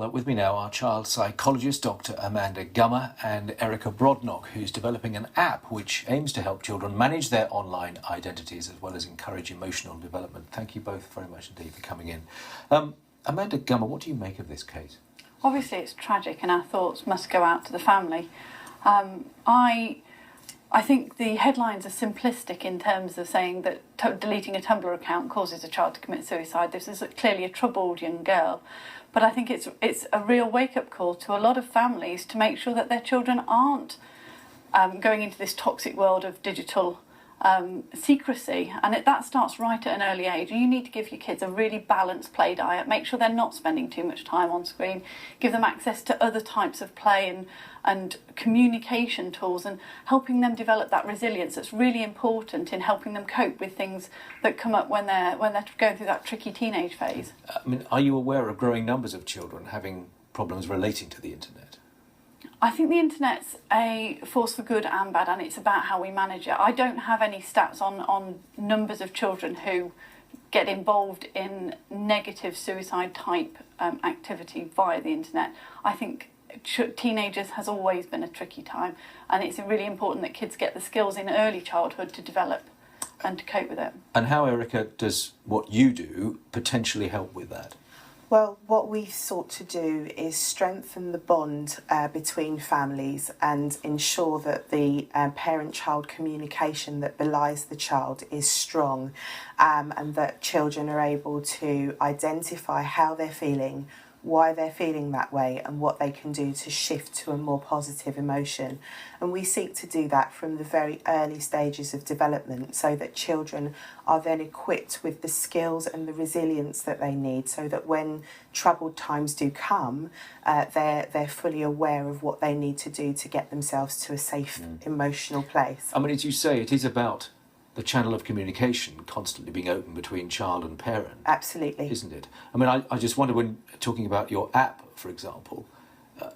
Well, with me now are child psychologist Dr. Amanda Gummer and Erika Brodnock, who's developing an app which aims to help children manage their online identities as well as encourage emotional development. Thank you both very much indeed for coming in. Amanda Gummer, what do you make of this case? Obviously it's tragic and our thoughts must go out to the family. I think the headlines are simplistic in terms of saying that deleting a Tumblr account causes a child to commit suicide. This is clearly a troubled young girl. But I think it's a real wake-up call to a lot of families to make sure that their children aren't going into this toxic world of digital secrecy, and that starts right at an early age. You need to give your kids a really balanced play diet, make sure they're not spending too much time on screen, give them access to other types of play and communication tools, and helping them develop that resilience that's really important in helping them cope with things that come up when they're going through that tricky teenage phase. I mean, are you aware of growing numbers of children having problems relating to the internet? I think the internet's a force for good and bad, and it's about how we manage it. I don't have any stats on numbers of children who get involved in negative suicide type activity via the internet. I think teenagers has always been a tricky time, and it's really important that kids get the skills in early childhood to develop and to cope with it. And how, Erika, does what you do potentially help with that? Well, what we've sought to do is strengthen the bond between families and ensure that the parent-child communication that belies the child is strong, and that children are able to identify how they're feeling, why they're feeling that way, and what they can do to shift to a more positive emotion. And we seek to do that from the very early stages of development, so that children are then equipped with the skills and the resilience that they need, so that when troubled times do come, they're fully aware of what they need to do to get themselves to a safe emotional place. I mean, as you say, it is about the channel of communication constantly being open between child and parent. Absolutely. Isn't it? I mean, I just wonder, when talking about your app, for example,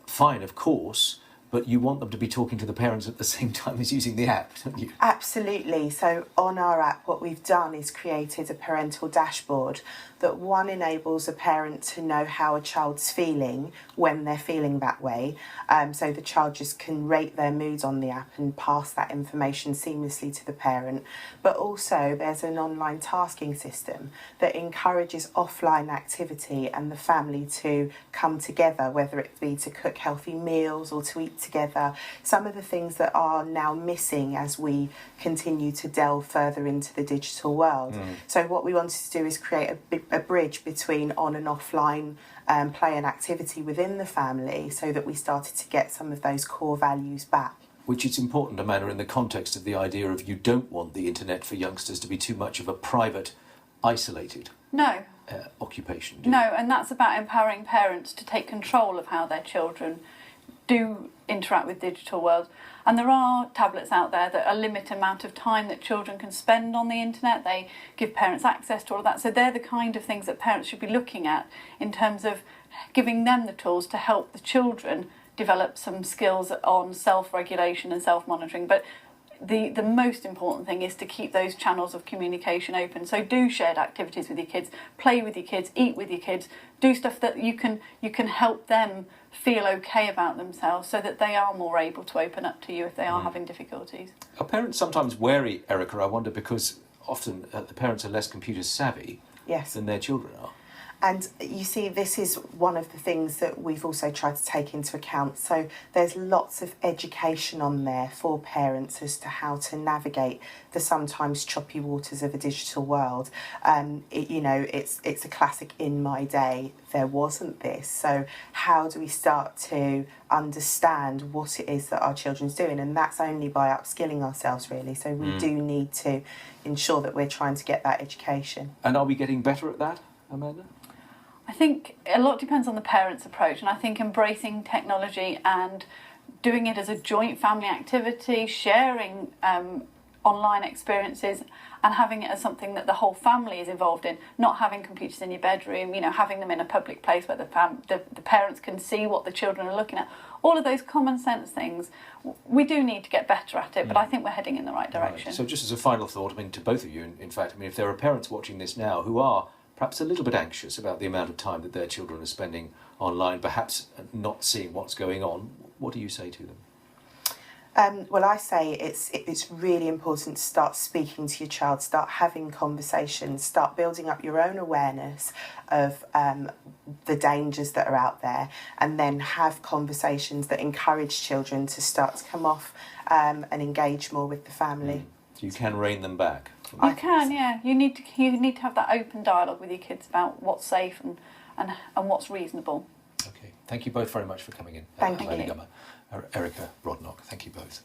fine, of course, but you want them to be talking to the parents at the same time as using the app, don't you? Absolutely. So on our app, what we've done is created a parental dashboard that, one, enables a parent to know how a child's feeling when they're feeling that way. So the child just can rate their moods on the app and pass that information seamlessly to the parent. But also there's an online tasking system that encourages offline activity and the family to come together, whether it be to cook healthy meals or to eat together. Some of the things that are now missing as we continue to delve further into the digital world. So what we wanted to do is create a bridge between on and offline play and activity within the family, so that we started to get some of those core values back. Which is important, Amanda, in the context of the idea of you don't want the internet for youngsters to be too much of a private, isolated occupation. No, and that's about empowering parents to take control of how their children do interact with digital world. And there are tablets out there that limit amount of time that children can spend on the internet. They give parents access to all of that. So they're the kind of things that parents should be looking at in terms of giving them the tools to help the children develop some skills on self-regulation and self-monitoring. But the most important thing is to keep those channels of communication open. So do shared activities with your kids, play with your kids, eat with your kids, do stuff that you can help them feel okay about themselves, so that they are more able to open up to you if they are having difficulties. Are parents sometimes wary, Erika, I wonder, because often the parents are less computer savvy than their children are? And you see, this is one of the things that we've also tried to take into account. So there's lots of education on there for parents as to how to navigate the sometimes choppy waters of a digital world. It's a classic, in my day, there wasn't this. So how do we start to understand what it is that our children's doing? And that's only by upskilling ourselves, really. So we do need to ensure that we're trying to get that education. And are we getting better at that, Amanda? I think a lot depends on the parents' approach, and I think embracing technology and doing it as a joint family activity, sharing online experiences and having it as something that the whole family is involved in, not having computers in your bedroom, having them in a public place where the parents can see what the children are looking at. All of those common sense things, we do need to get better at it, but I think we're heading in the right direction. Right. So just as a final thought, to both of you, in fact, if there are parents watching this now who are perhaps a little bit anxious about the amount of time that their children are spending online, perhaps not seeing what's going on, what do you say to them? Well, I say it's really important to start speaking to your child, start having conversations, start building up your own awareness of the dangers that are out there, and then have conversations that encourage children to start to come off and engage more with the family. So you can rein them back. You can, yeah. You need to have that open dialogue with your kids about what's safe and what's reasonable. Okay, thank you both very much for coming in. Thank Amanda you. Gummer, Erika Brodnock, thank you both.